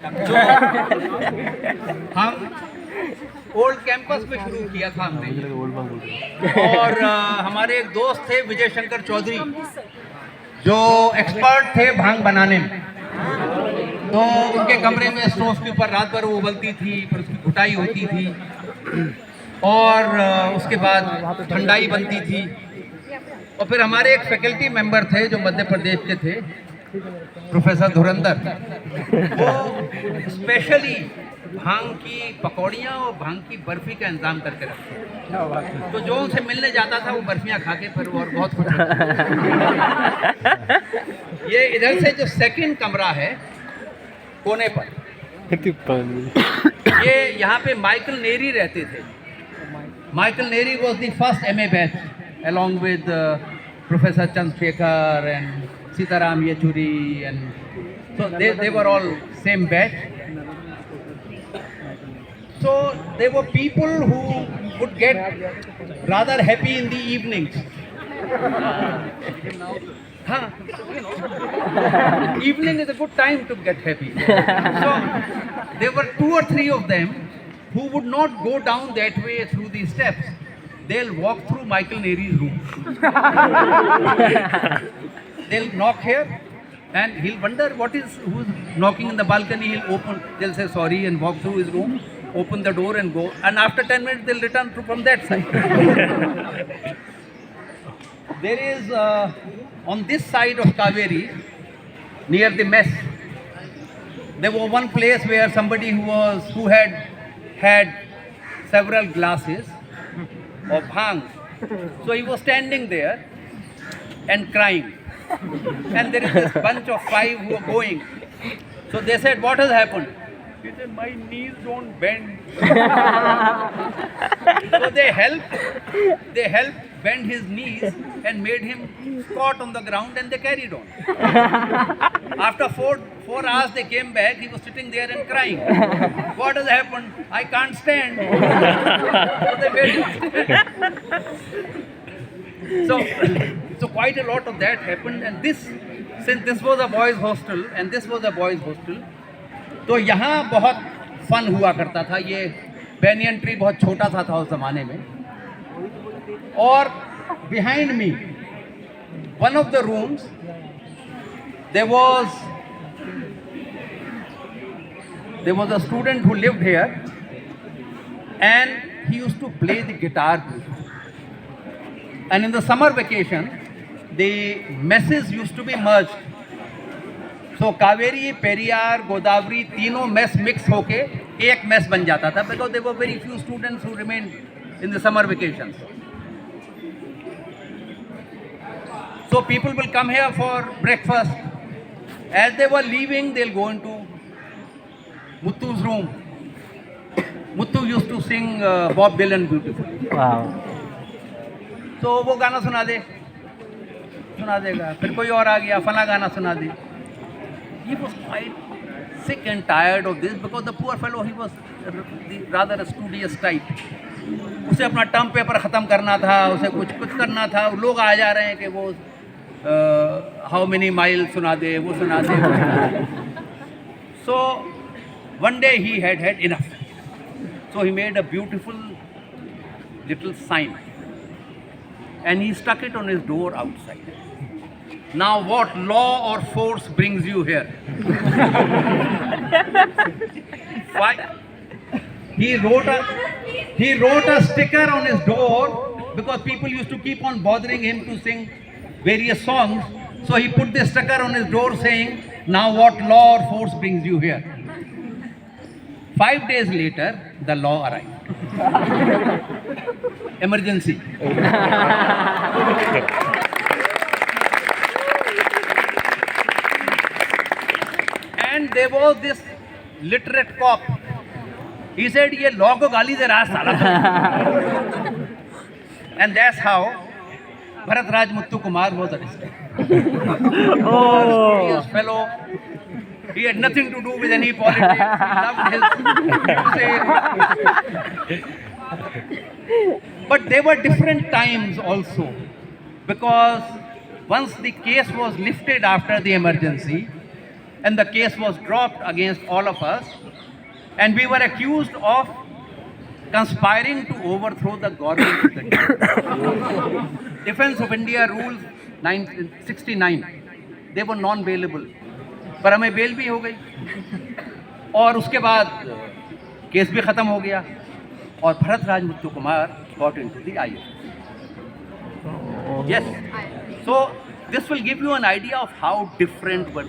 जो हम old campus में शुरू किया था हमने। और हमारे एक दोस्त थे विजय शंकर चौधरी, जो एक्सपर्ट थे भांग बनाने में। तो उनके कमरे में स्टोव के ऊपर रात भर वो उबलती थी, फिर उसकी घुटाई होती थी और उसके बाद ठंडाई बनती थी। और फिर हमारे एक फैकल्टी मेंबर थे जो मध्य प्रदेश के थे, प्रोफेसर धुरंधर, वो स्पेशली भांग की पकौड़ियाँ और भांग की बर्फी का इंतजाम करके रखते। तो जो उनसे मिलने जाता था वो बर्फियाँ खा के फिर और बहुत खुश होता। ये इधर से जो सेकंड कमरा है कोने पर, ये यहाँ पे माइकल नेरी रहते थे। Michael Neri was the first MA batch along with Professor Chandrasekhar and Sitaram Yechuri, and so they were all same batch. So they were people who would get rather happy in the evenings. Huh? Evening is a good time to get happy. So there were 2 or 3 of them who would not go down that way through the steps. They'll walk through Michael Neri's room. They'll knock here and he'll wonder who's knocking in the balcony. He'll open, they'll say sorry and walk through his room, open the door and go. And after 10 minutes they'll return from that side. There is on this side of Kaveri, near the mess, there was one place where somebody who had several glasses of bhang. So he was standing there and crying. And there is this bunch of 5 who are going. So they said, what has happened? He said, my knees don't bend. So they helped bend his knees and made him squat on the ground, and they carried on. After 4 hours they came back, he was sitting there and crying. What has happened? I can't stand. So they made him stand. So quite a lot of that happened, and since this was a boys hostel and this was a boys hostel, तो यहाँ बहुत fun हुआ करता था। ये banyan tree बहुत छोटा था उस ज़माने में। और behind me, one of the rooms, there was a student who lived here, and he used to play the guitar beautifully. And in the summer vacation, the messes used to be merged. So Kaveri, Periyar, Godavari, तीनों mess mix होके एक mess बन जाता था, because there were very few students who remained in the summer vacations. So people will come here for breakfast. As they were leaving, they'll go into Muttu's room. Muttu used to sing Bob Dylan beautifully. Wow. तो वो गाना सुना देगा, फिर कोई और आ गया, फला गाना सुना दे. He was quite sick and tired of this, because the poor fellow, he was rather a studious type. उसे अपना टर्म पेपर ख़त्म करना था, उसे कुछ करना था. लोग आ जा रहे हैं कि वो हाउ मेनी माइल सुना दे, वो सुना दे. So one day he had enough. So he made a beautiful little sign, and he stuck it on his door outside. Now what law or force brings you here? Why? He wrote a sticker on his door, because people used to keep on bothering him to sing various songs. So he put this sticker on his door saying, now what law or force brings you here? 5 days later, the law arrived. Emergency. And there was this literate cop. He said, "ये law को गाली दे रहा साला." And that's how Bharat Raj Muttu Kumar was arrested. Oh, he was fellow. He had nothing to do with any politics. He loved his music. But there were different times also, because once the case was lifted after the emergency, and the case was dropped against all of us, and we were accused of conspiring to overthrow the government of the day. Defense of India rules 1969, they were non-bailable, पर हमें bell भी हो गई और उसके बाद case भी ख़त्म हो गया और भरत राज Muthu Kumar got into the IAS. Yes. So this will give you an idea of how different were